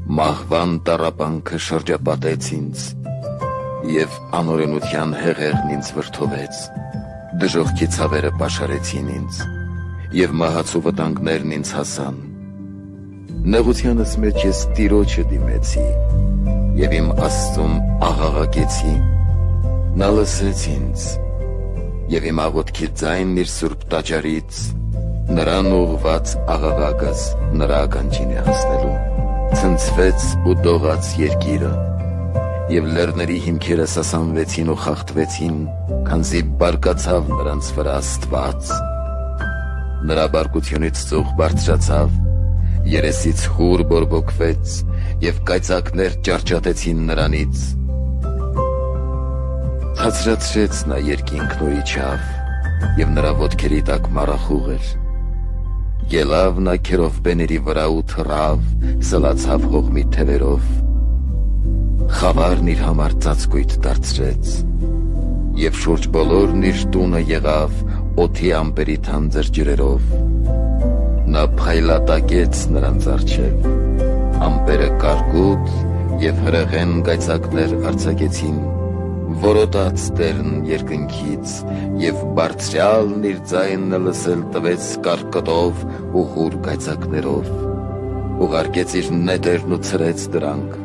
Մահվան տառապանքը շրջապատեց ինձ, և անօրենության հեղեղն ինձ վրդովեց, դժոխքի ցավերը պաշարեցին ինձ, և մահացու վտանգներն ինձ հասան։ Նեղությանս մեջ ես Տիրոջը դիմեցի, և իմ Աստծուն աղաղակեցի, նա լսեց ինձ, և իմ աղոթքի ձայնն իր սուրբ տաճարից, նրան ուղղված աղաղակս նրա ականջին է հասնելու։ Ցնցվեց ու դողաց երկիրը, և լեռների հիմքերը սասանվեցին ու խախտվեցին, քանզի բարկացավ նրանց վրա Աստված։ Նրա բարկությունից ծուխ բարձրացավ, երեսից խուր բորբոքվեց, և կայծակներ ճարճատեցին նրանից։ Ցածրացրեց նա երկինքն ու իջավ, և նրա ոտքերի տակ մառախուղ էր։ Ելավ նա քերովբեների վրա ու թռավ, սլացավ հողմի թևերով։ Խավարն իր համար ծածկույթ դարձրեց, և շուրջ բոլորն իր տունը եղավ օդի ամպերի թանձր ջրերով։ Նա փայլատակեց նրանց առջև, ամպերը կարկուտ և հրեղեն գայծակներ արձակեցին, որոտաց Տերն երկնքից, և բարձրյալն իր ձայնը լսել տվեց կարկտով ու հուր գայծակներով, ուղարկեց իր նետերն ու ցրեց դրանք,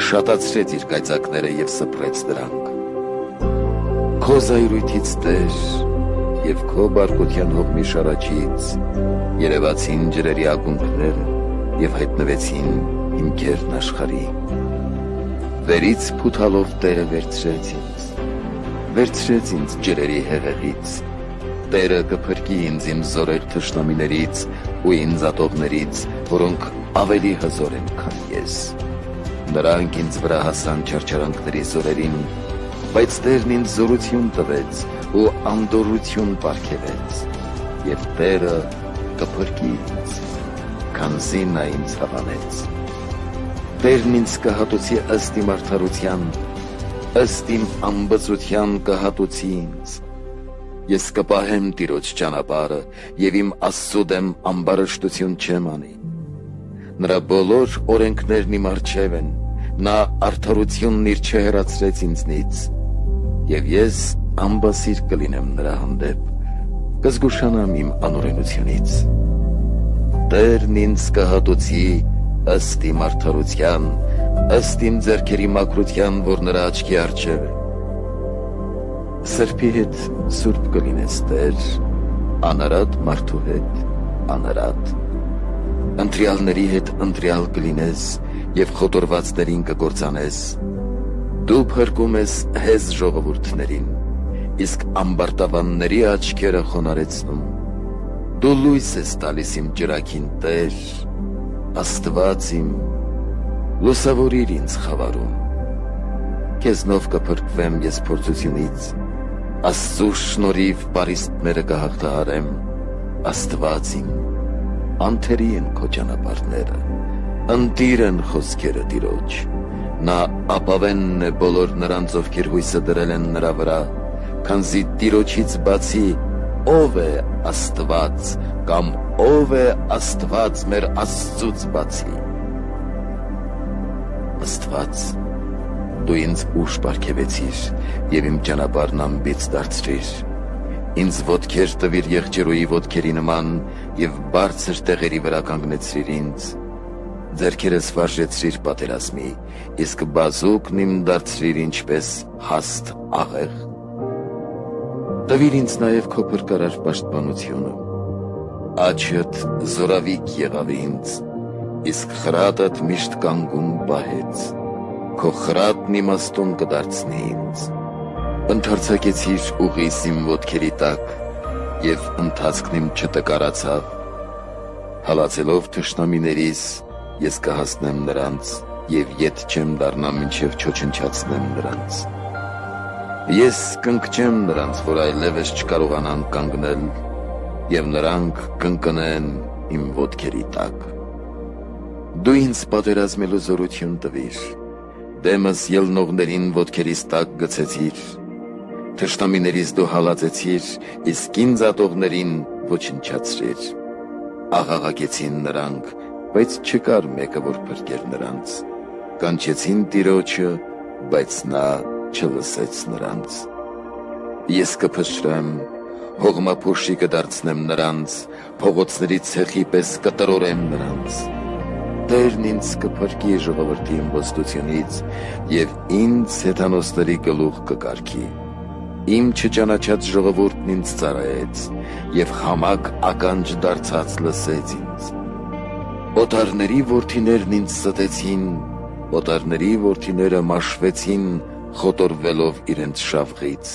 շատացրեց իր գայծակները և սփռեց դրանք։ Քո զայրույթից Տեր և քո բարկության հողմի շարաչից երևացին ջրերի ակունքները և հայտնվեցին հիմքերն աշխարհի։ Վերից փութալով Տերը վերցրեց ինձ ջրերի հեղեղից։ Տերը կփրկի ինձ իմ զորեղ թշնամիներից ու ինձ ատողներից, որոնք ավելի հզոր են, քան ես։ Նրանք ինձ վրա հասան չարչարանքների զորերին, բայց Տերն ինձ զորություն տվեց ու անդորրություն պարգևեց, և Տերը կփրկի ինձ, քանզի նա ինձ հավանեց։ Տերն ինձ կհատուցի ըստ իմ արդարության, ըստ իմ ամբծության կհատուցի ինձ։ Ես կպահեմ Տիրոջ ճանապարհը և իմ Աստծու դեմ ամբարշտություն չեմ անի։ Նրա բոլոր օրենքներն իմ առջև են, նա արդարությունն իր չհեռացրեց ինձնից, և ես ամբասիր կլինեմ նրա հանդեպ, կզգուշանամ իմ անօրենությունից։ Տերն ինձ կհատուցի ըստ իմ արդարության, ըստ իմ ձեռքերի մաքրության, որ նրա աչքի առջև է։ Սրբի հետ սուրբ կլինես, Տեր, անարատ մարդու հետ անարատ։ Ընտրյալների հետ ընտրյալ կլինես և խոտորվածներին կկործանես։ Դու փրկում ես հեզ ժողովուրդներին, իսկ ամբարտավանների աչքերը խոնարհեցնում։ Դու լույս ես տալիս իմ ճրագին, Տեր, Աստված իմ, լուսավորիր ինձ խավարում։ Քեզնով կփրկվեմ ես փորձությունից, Աստծու շնորհիվ պարիսպները կհաղթահարեմ։ Աստված իմ, անթերի են քո ճանապարհները, ընտիր են խոսքերը Տիրոջ։ Նա ապավենն է բոլոր նրանց, ովքեր հույսը դրել են նրա վրա, քանզի Տիրոջից բացի ո՞վ է Աստված, կամ ո՞վ է Աստված մեր Աստծուց բացի։ Աստված, դու ինձ ուժ պարգևեցիր և իմ ճանապարհն անբիծ դարձրիր։ Ինձ ոտքեր տվիր եղջերուի ոտքերի նման և բարձր տեղերի վրա կանգնեցրիր ինձ։ Ձեռքերս վարժեցրիր պատերազմի, իսկ բազուկն իմ դարձրիր ինչպես հաստ աղեղ։ Տվիր ինձ նաև քո փրկարար պաշտպանությունը։ Աչքդ զորավիկ եղավ ինձ, իսկ խրատդ միշտ կանգուն պահեց։ Քո խրատն իմաստուն կդարձնի ինձ։ Ընդարձակեցիր ուղիս իմ ոտքերի տակ, և ընթացքն իմ չտկարացավ։ Հալածելով թշնամիներիս, ես կհասնեմ նրանց, և ետ չեմ դառնա մինչև չոչնչացնեմ նրանց։ Ես կընկճեմ նրանց, որ այլևս չկարողանան կանգնել, և նրանք կընկնեն իմ ոտքերի տակ։ Դու ինձ պատերազմելու զորություն տվիր, դեմս ելնողներին ոտքերիս տակ գցեցիր։ Թշնամիներից դու հալածեցիր, իսկ ինձ ատողներին ոչնչացրիր։ Աղաղակեցին նրանք, բայց չկար մեկը, որ փրկեր նրանց։ կանչեցին տիրոջը, բայց նա չլսեց նրանց։ Ես կփշրեմ, հողմափոշի կդարձնեմ նրանց, փողոցների ցեխի պես կտրորեմ նրանց։ Տերն ինձ կփրկի ժողովրդի իմբոստությունից և ինձ հեթանոսների գլուխ կկարգի։ Իմ չճանաչած ժողովուրդն ինձ ծառայեց և խամակ ականջ դարձած լսեց ինձ։ Օտարների որդիներն ինձ ստեցին, օտարների որդիները մաշվեցին, խոտորվելով իրենց շավղից։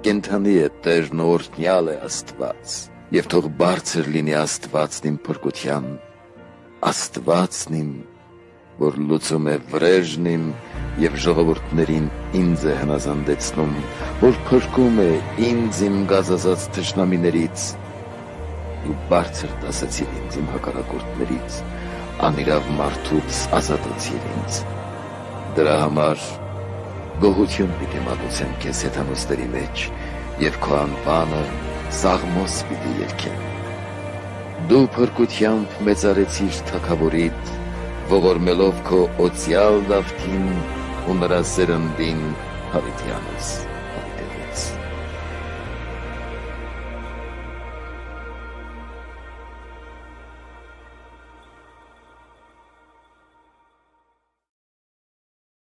Կենդանի է Տերն ու օրհնյալ է Աստված, և թող բարձր լինի Աստվածն իմ փրկության, Աստվածն իմ, որ լուծում է վրեժն իմ և ժողովուրդներին ինձ է հնազանդեցնում, որ փրկում է ինձ իմ գազազած թշնամիներից։ Դու բարձր դասեցիր ինձ իմ հակառակորդներից, անիրավ մարդուց ազատեցիր ինձ։ Դրա համար գոհություն պիտի մատուցեմ քեզ հեթանոսների մեջ և քո անվանը սաղմոս պիտի երգեմ։ Դու փրկությամբ մեծարեցիր թագավորիդ, ողորմելով քո օծյալ Դավթին ու նրա սերնդին Հավիտյանս։